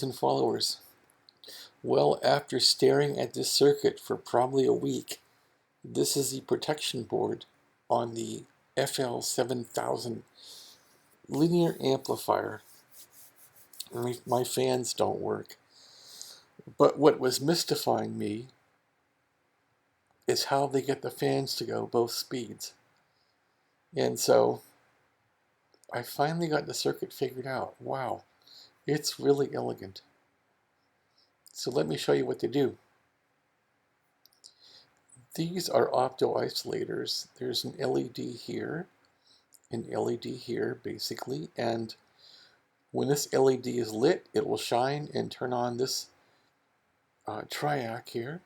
And followers. Well, after staring at this circuit for probably a week, this is the protection board on the FL-7000 linear amplifier. My fans don't work. But what was mystifying me is how they get the fans to go both speeds. And so I finally got the circuit figured out. Wow, it's really elegant. So let me show you what to do. These are opto-isolators. There's an LED here, an LED here basically, and when this LED is lit, it will shine and turn on this triac here,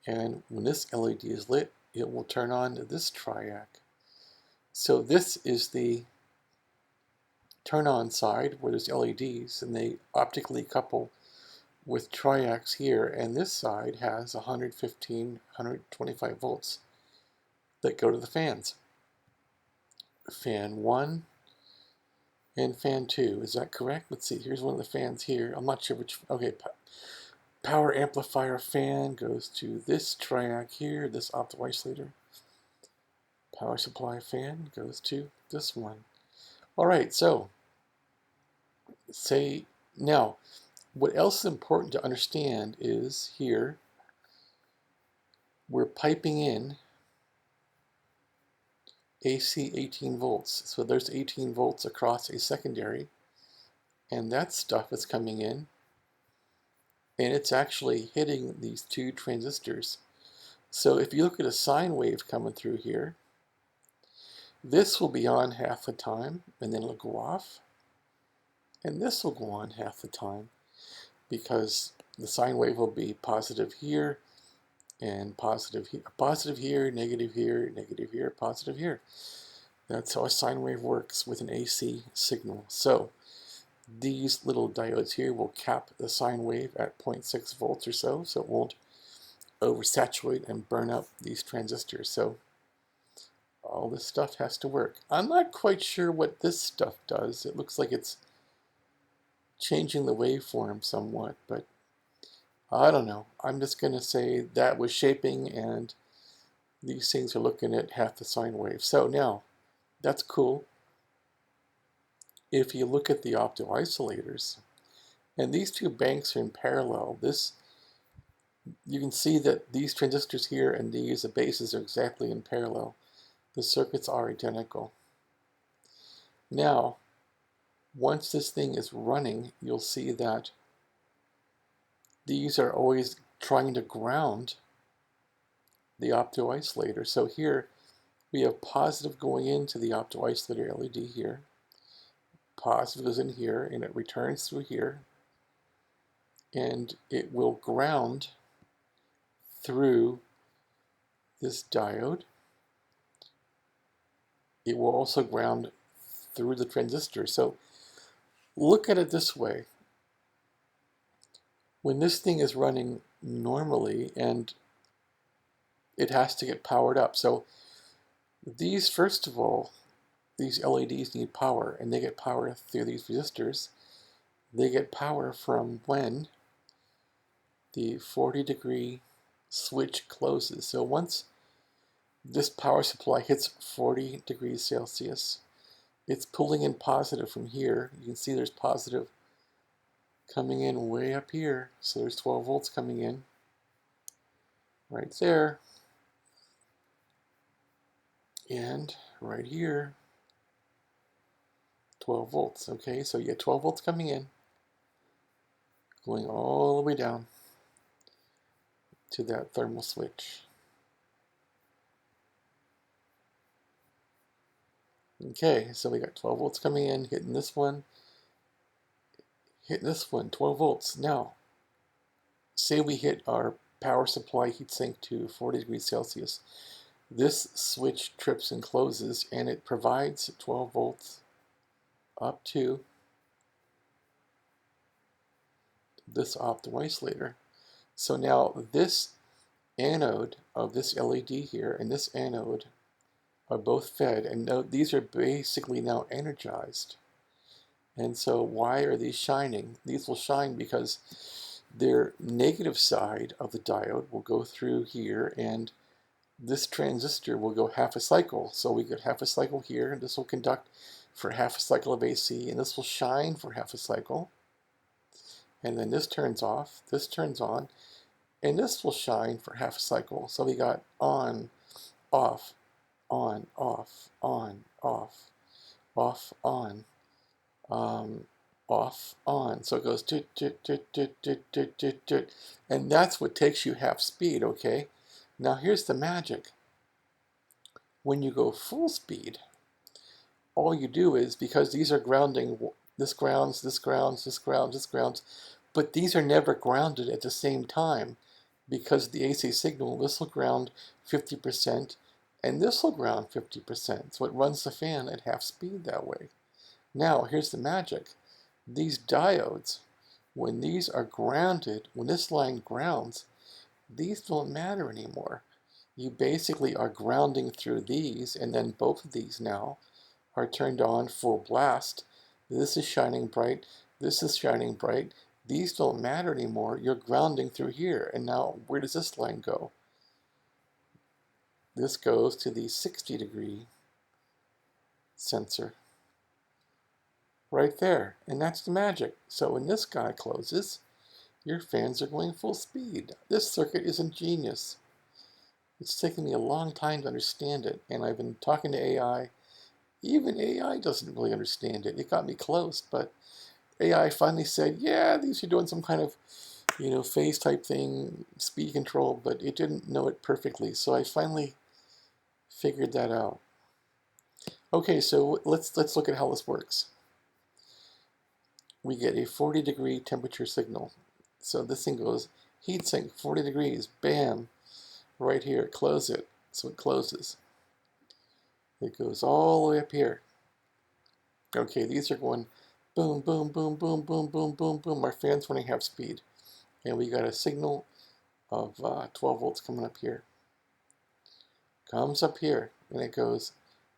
and when this LED is lit, it will turn on this triac. So this is the turn on side where there's LEDs, and they optically couple with triacs here, and this side has 115, 125 volts that go to the fans. Fan 1 and fan 2, is that correct? Let's see, here's one of the fans here. I'm not sure which, okay, power amplifier fan goes to this triac here, this opto isolator. Power supply fan goes to this one. Alright, so, now, what else is important to understand is here, we're piping in AC 18 volts. So there's 18 volts across a secondary, and that stuff is coming in, and it's actually hitting these two transistors. So if you look at a sine wave coming through here, this will be on half the time, and then it'll go off, and this will go on half the time, because the sine wave will be positive here, and positive here, negative here, negative here, positive here. That's how a sine wave works with an AC signal. So these little diodes here will cap the sine wave at 0.6 volts or so it won't oversaturate and burn up these transistors. So all this stuff has to work. I'm not quite sure what this stuff does. It looks like it's changing the waveform somewhat, but I don't know. I'm just going to say that was shaping, and these things are looking at half the sine wave. So now, that's cool. If you look at the opto isolators, and these two banks are in parallel, you can see that these transistors here and these, the bases, are exactly in parallel. The circuits are identical. Now, once this thing is running, you'll see that these are always trying to ground the opto isolator. So here we have positive going into the opto isolator LED here. Positive goes in here, and it returns through here, and it will ground through this diode. It will also ground through the transistor. So look at it this way. When this thing is running normally, and it has to get powered up. So these, first of all, these LEDs need power, and they get power through these resistors. They get power from when the 40-degree switch closes. So once this power supply hits 40 degrees Celsius, it's pulling in positive from here. You can see there's positive coming in way up here. So there's 12 volts coming in right there. And right here, 12 volts. Okay, so you get 12 volts coming in, going all the way down to that thermal switch. Okay, so we got 12 volts coming in, hitting this one, 12 volts. Now, say we hit our power supply heatsink to 40 degrees Celsius. This switch trips and closes, and it provides 12 volts up to this opto isolator. So now this anode of this LED here and this anode are both fed, and these are basically now energized. And so why are these shining? These will shine because their negative side of the diode will go through here, and this transistor will go half a cycle. So we get half a cycle here, and this will conduct for half a cycle of AC, and this will shine for half a cycle. And then this turns off, this turns on, and this will shine for half a cycle. So we got on, off, on, off, on, off, off, on, off, on. So it goes toot, toot, toot, toot, toot, toot, toot, toot. And that's what takes you half speed, okay? Now here's the magic. When you go full speed, all you do is, because these are grounding, this grounds, this grounds, this grounds, this grounds, but these are never grounded at the same time, because the AC signal, this will ground 50% and this will ground 50%. So it runs the fan at half speed that way. Now, here's the magic. These diodes, when these are grounded, when this line grounds, these don't matter anymore. You basically are grounding through these, and then both of these now are turned on full blast. This is shining bright. This is shining bright. These don't matter anymore. You're grounding through here. And now where does this line go? This goes to the 60-degree sensor right there. And that's the magic. So when this guy closes, your fans are going full speed. This circuit is ingenious. It's taken me a long time to understand it. And I've been talking to AI. Even AI doesn't really understand it. It got me close, but AI finally said, yeah, these are doing some kind of, phase type thing, speed control, but it didn't know it perfectly. So I finally figured that out. Okay, so let's look at how this works. We get a 40-degree temperature signal. So this thing goes heat sink, 40 degrees, bam, right here, close it. So it closes. It goes all the way up here. Okay, these are going boom, boom, boom, boom, boom, boom, boom, boom. Our fan's running half speed. And we got a signal of 12 volts coming up here. Comes up here, and it goes,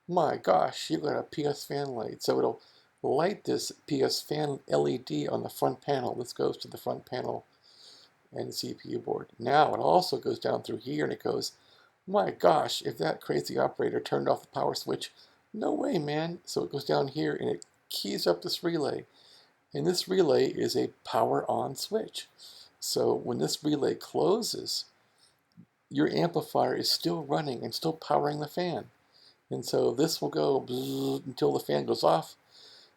my gosh, you got a PS fan light. So it'll light this PS fan LED on the front panel. This goes to the front panel and the CPU board. Now it also goes down through here, and it goes, my gosh, if that crazy operator turned off the power switch, no way, man. So it goes down here, and it keys up this relay. And this relay is a power on switch. So when this relay closes, your amplifier is still running and still powering the fan. And so this will go until the fan goes off.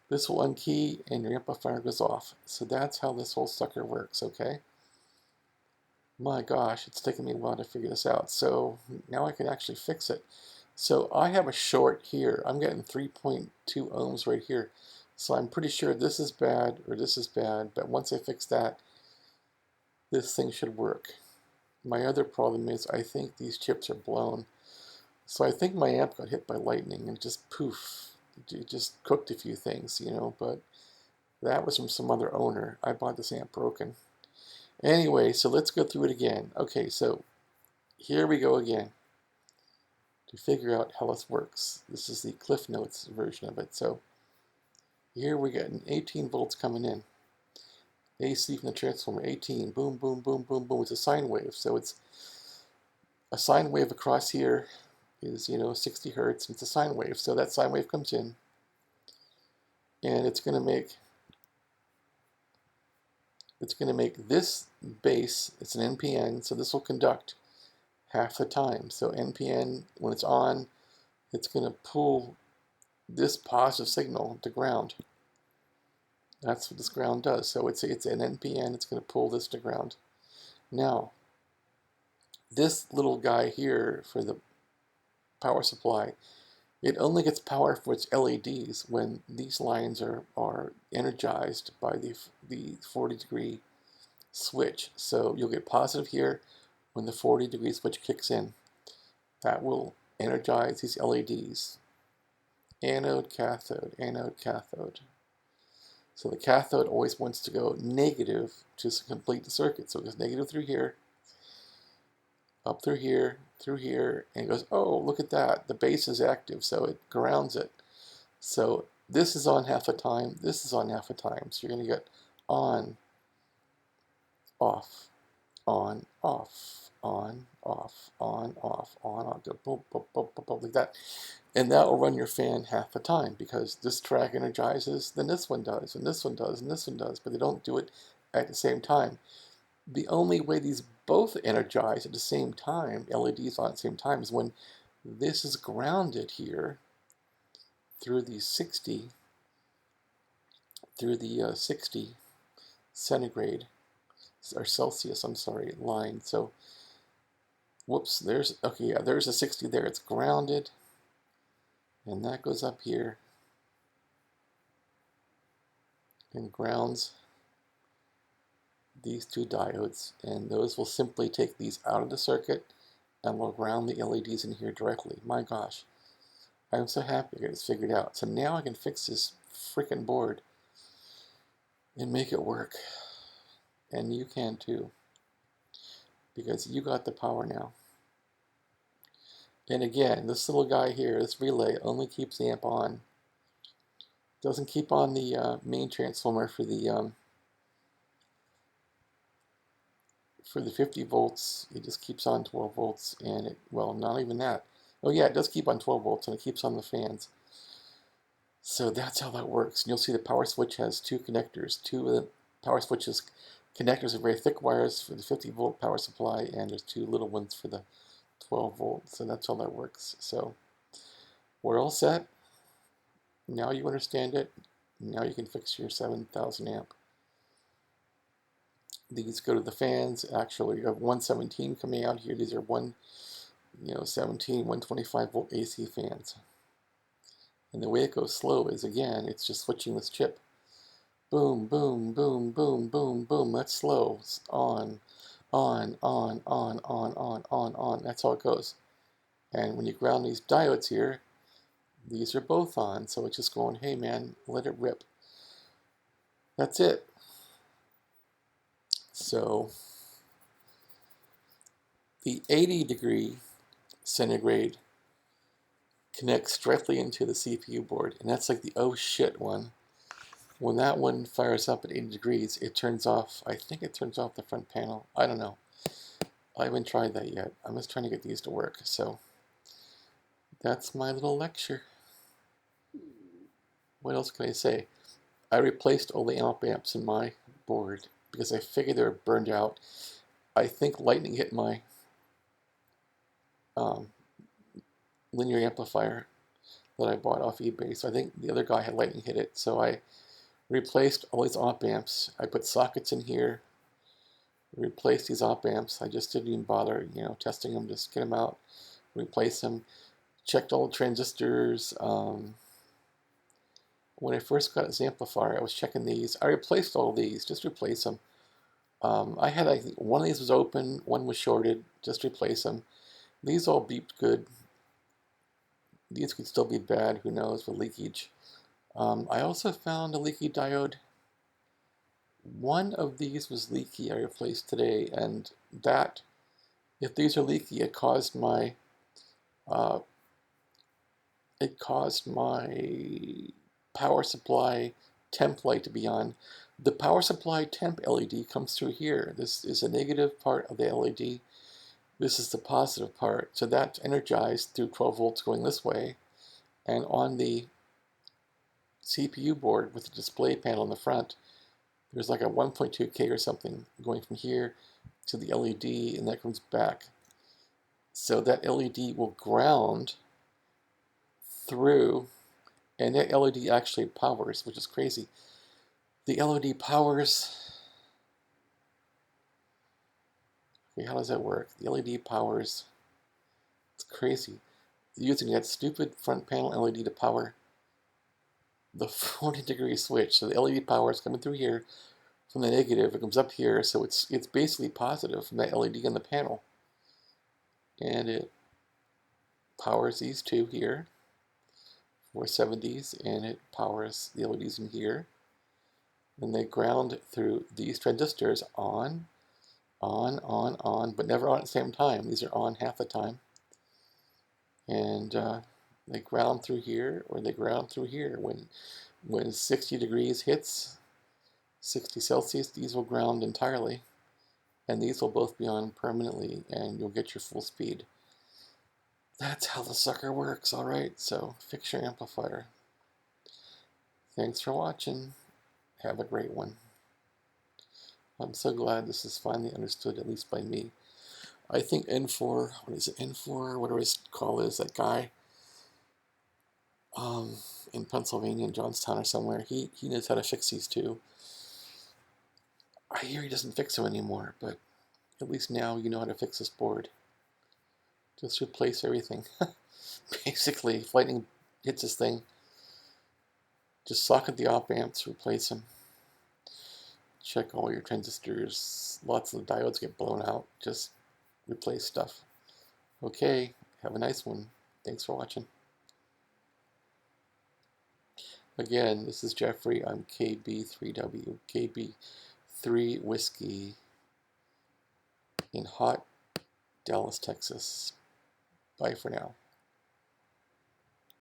This will unkey and your amplifier goes off. So that's how this whole sucker works, okay? My gosh, it's taken me a while to figure this out. So now I can actually fix it. So I have a short here. I'm getting 3.2 ohms right here. So I'm pretty sure this is bad or this is bad, but once I fix that, this thing should work. My other problem is I think these chips are blown. So I think my amp got hit by lightning and just poof, it just cooked a few things, but that was from some other owner. I bought this amp broken. Anyway, so let's go through it again. Okay, so here we go again to figure out how this works. This is the Cliff Notes version of it. So here we're getting 18 volts coming in. AC from the transformer, 18, boom, boom, boom, boom, boom. It's a sine wave, so it's a sine wave across here is, 60 hertz. It's a sine wave, so that sine wave comes in, and it's going to make this base, it's an NPN, so this will conduct half the time. So NPN, when it's on, it's going to pull this positive signal to ground. That's what this ground does. So it's an NPN, it's going to pull this to ground. Now, this little guy here for the power supply, it only gets power for its LEDs when these lines are energized by the 40-degree switch. So you'll get positive here when the 40-degree switch kicks in. That will energize these LEDs. Anode, cathode, anode, cathode. So the cathode always wants to go negative to complete the circuit. So it goes negative through here, up through here, and it goes, oh, look at that. The base is active, so it grounds it. So this is on half the time, this is on half the time. So you're going to get on, off, on, off, on, off, on, off, on, on, go boom, boom, boom, boom, boom, like that. And that will run your fan half the time because this track energizes, then this one does, and this one does, and this one does, but they don't do it at the same time. The only way these both energize at the same time, LEDs on at the same time, is when this is grounded here through the 60 centigrade, or Celsius, I'm sorry, line. So, whoops, there's, okay, yeah, there's a 60 there. It's grounded, and that goes up here and grounds these two diodes, and those will simply take these out of the circuit and will ground the LEDs in here directly. My gosh, I'm so happy I got this figured out. So now I can fix this freaking board and make it work. And you can too, because you got the power now. And again, this little guy here, this relay, only keeps the amp on. Doesn't keep on the main transformer for the 50 volts. It just keeps on 12 volts, and it, well, not even that. Oh yeah, it does keep on 12 volts, and it keeps on the fans. So that's how that works. And you'll see the power switch has two connectors. Two of the power switches connectors are very thick wires for the 50 volt power supply, and there's two little ones for the 12 volts. So that's how that works. So we're all set. Now you understand it. Now you can fix your 7,000 amp. These go to the fans. Actually, you have 117 coming out here. These are 117, 125 volt AC fans. And the way it goes slow is, again, it's just switching this chip. Boom, boom, boom, boom, boom, boom. That's slow. It's on, on, on, on, on, on, on, on. That's how it goes. And when you ground these diodes here, these are both on. So it's just going, hey man, let it rip. That's it. So the 80-degree centigrade connects directly into the CPU board, and that's like the oh shit one. When that one fires up at 80 degrees, it turns off, I think it turns off the front panel. I don't know. I haven't tried that yet. I'm just trying to get these to work. So that's my little lecture. What else can I say? I replaced all the amps in my board because I figured they were burned out. I think lightning hit my linear amplifier that I bought off eBay. So I think the other guy had lightning hit it. So I replaced all these op amps. I put sockets in here, replaced these op amps. I just didn't even bother, testing them. Just get them out, replace them. Checked all the transistors. When I first got this amplifier, I was checking these. I replaced all these, just replace them. I had, I think, one of these was open, one was shorted, just replace them. These all beeped good. These could still be bad, who knows, with leakage. I also found a leaky diode. One of these was leaky, I replaced today, and that, if these are leaky, it caused my power supply temp light to be on. The power supply temp LED comes through here. This is a negative part of the LED. This is the positive part. So that's energized through 12 volts going this way. And on the CPU board with the display panel in the front, there's like a 1.2K or something going from here to the LED, and that comes back. So that LED will ground through, and that LED actually powers, which is crazy. The LED powers, okay, how does that work? The LED powers, it's crazy. Using that stupid front panel LED to power the 40-degree switch. So the LED power is coming through here from the negative. It comes up here, so it's basically positive from that LED on the panel. And it powers these two here, 470s, and it powers the LEDs in here. And they ground through these transistors on, but never on at the same time. These are on half the time. And They ground through here or they ground through here. When 60 degrees hits, 60 Celsius, these will ground entirely, and these will both be on permanently, and you'll get your full speed. That's how the sucker works, alright? So fix your amplifier. Thanks for watching. Have a great one. I'm so glad this is finally understood, at least by me. I think N4, what is it, N4, whatever his call is, that guy in Pennsylvania, in Johnstown or somewhere, he knows how to fix these too. I hear he doesn't fix them anymore, but at least now you know how to fix this board. Just replace everything. Basically, if lightning hits this thing, just socket the op amps, replace them. Check all your transistors. Lots of the diodes get blown out. Just replace stuff. Okay, have a nice one. Thanks for watching. Again, this is Jeffrey. I'm KB3W, KB3 Whiskey in hot Dallas, Texas. Bye for now.